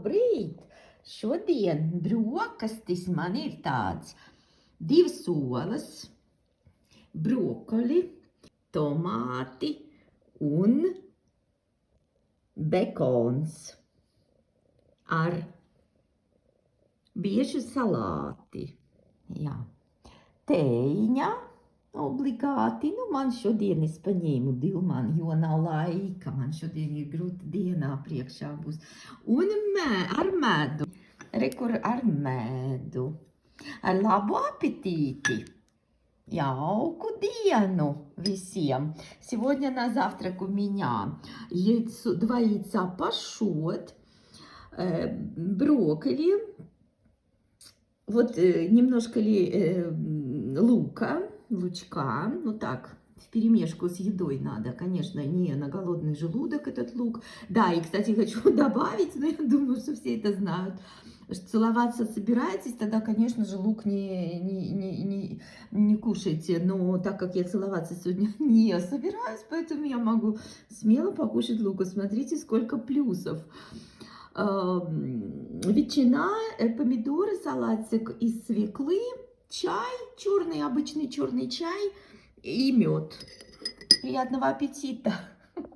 labrīt! Šodien brokastis man ir tāds 2 olas, brokoli, tomāti un bekons ar biežu salāti. Jā. Tējiņa obligāti. Nu, man šodien es paņēmu Dilmanu, jo nav laika. Man šodien ir grūta dienā priekšā būs. Un ar medu. Rekur ar medu. Ar labu apetīti. Jauku dienu всем. Сегодня на завтрак у меня яйцо, 2 яйца пашот, брокколи, вот немножко лучка, ну так, вперемешку с едой надо, конечно, не на голодный желудок этот лук. Да, и, кстати, хочу добавить, но я думаю, что все это знают, что целоваться собираетесь, тогда, конечно же, лук не кушайте. Но так как я целоваться сегодня не собираюсь, поэтому я могу смело покушать лук. Смотрите, сколько плюсов. Ветчина, помидоры, салатик из свеклы, чай, черный, обычный черный чай и мед. Приятного аппетита!